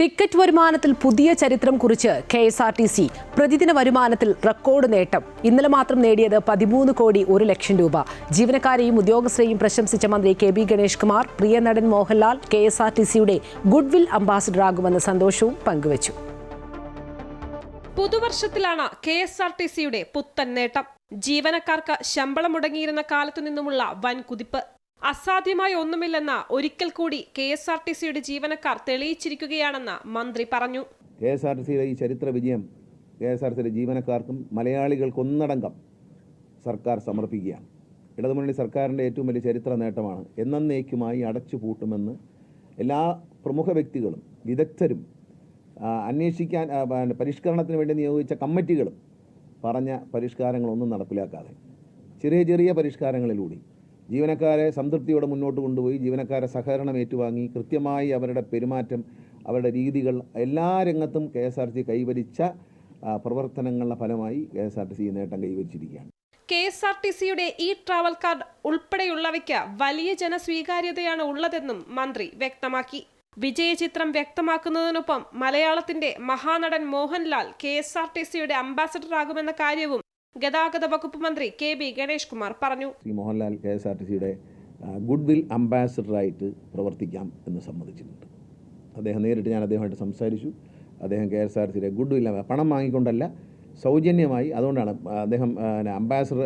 Ticket വരുമാനത്തിൽ പുതിയ ചരിത്രം കുറിച്ച് KSRTC പ്രതിദിന വരുമാനത്തിൽ റെക്കോർഡ് നേട്ടം. ഇന്നലെ മാത്രം നേടിയത് 13 കോടി 1 ലക്ഷം രൂപ. ജീവനക്കാരെയും ഉദ്യോഗസ്ഥരെയും പ്രശംസിച്ച മന്ത്രി KB ഗണേഷ് കുമാർ പ്രിയ നടൻ മോഹൻലാൽ KSRTCയുടെ ഗുഡ്വിൽ അംബാസഡറാകുമെന്ന സന്തോഷവും പങ്കുവച്ചു. പുതുവർഷത്തിലാണ് KSRTCയുടെ പുത്തൻ നേട്ടം. ജീവനക്കാർക്ക് ശമ്പളം മുടങ്ങിയിരുന്ന കാലത്തു നിന്നുമുള്ള വൻ കുതിപ്പ്. അസാധ്യമായ ഒന്നുമില്ലെന്ന് ഒരിക്കൽ കൂടി KSRTCയുടെ ജീവനക്കാർ തെളിയിച്ചിരിക്കുകയാണെന്ന് മന്ത്രി പറഞ്ഞു. KSRTCയുടെ ഈ ചരിത്ര വിജയം KSRTCയുടെ ജീവനക്കാർക്കും മലയാളികൾക്കൊന്നടങ്കം സർക്കാർ സമർപ്പിക്കുകയാണ്. ഇടതുമുന്നണി സർക്കാരിൻ്റെ ഏറ്റവും വലിയ ചരിത്ര നേട്ടമാണ്. എന്നേക്കുമായി അടച്ചുപൂട്ടുമെന്ന് എല്ലാ പ്രമുഖ വ്യക്തികളും വിദഗ്ധരും അന്വേഷിക്കാൻ പരിഷ്കരണത്തിന് വേണ്ടി നിയോഗിച്ച കമ്മിറ്റികളും പറഞ്ഞ പരിഷ്കാരങ്ങളൊന്നും നടപ്പിലാക്കാതെ ചെറിയ ചെറിയ പരിഷ്കാരങ്ങളിലൂടെ ജീവനക്കാരെ സംതൃപ്തിയോടെ മുന്നോട്ട് കൊണ്ടുപോയി ജീവനക്കാരെ സഹകരണം ഏറ്റുവാങ്ങി കൃത്യമായി അവരുടെ പെരുമാറ്റം, അവരുടെ രീതികൾ എല്ലാ രംഗത്തും KSRTC കൈവരിച്ച പ്രവർത്തനങ്ങളുടെ ഫലമായി KSRTC നേട്ടം കൈവരിച്ചിരിക്കുകയാണ്. KSRTCയുടെ ഈ ട്രാവൽ കാർഡ് ഉൾപ്പെടെയുള്ളവയ്ക്ക് വലിയ ജനസ്വീകാര്യതയാണ് ഉള്ളതെന്നും മന്ത്രി വ്യക്തമാക്കി. വിജയചിത്രം വ്യക്തമാക്കുന്നതിനൊപ്പം മലയാളത്തിന്റെ മഹാനടൻ മോഹൻലാൽ KSRTCയുടെ അംബാസഡറാകുമെന്ന കാര്യവും ഗതാഗത വകുപ്പ് മന്ത്രി KB ഗണേഷ് കുമാർ പറഞ്ഞു. മോഹൻലാൽ KSRTCയുടെ ഗുഡ്വിൽ അംബാസഡറായിട്ട് പ്രവർത്തിക്കാം എന്ന് സമ്മതിച്ചിട്ടുണ്ട്. നേരിട്ട് ഞാൻ അദ്ദേഹമായിട്ട് സംസാരിച്ചു. അദ്ദേഹം KSRTCയുടെ ഗുഡ്വിൽ പണം വാങ്ങിക്കൊണ്ടല്ല, സൗജന്യമായി. അതുകൊണ്ടാണ് അദ്ദേഹം അംബാസഡർ,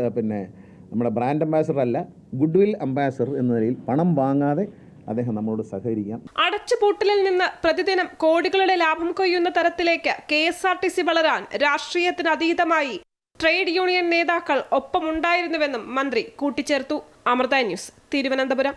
നമ്മുടെ ബ്രാൻഡ് അംബാസഡർ അല്ല, ഗുഡ്വിൽ അംബാസഡർ എന്ന നിലയിൽ പണം വാങ്ങാതെ അദ്ദേഹം നമ്മളോട് സഹകരിക്കാം. അടച്ചുപൂട്ടലിൽ നിന്ന് പ്രതിദിനം കോടികളുടെ ലാഭം കൊയ്യുന്ന തരത്തിലേക്ക് KSRTC വളരാൻ രാഷ്ട്രീയത്തിന് അതീതമായി ട്രേഡ് യൂണിയൻ നേതാക്കൾ ഒപ്പമുണ്ടായിരുന്നുവെന്നും മന്ത്രി കൂട്ടിച്ചേർത്തു. അമൃത ന്യൂസ്, തിരുവനന്തപുരം.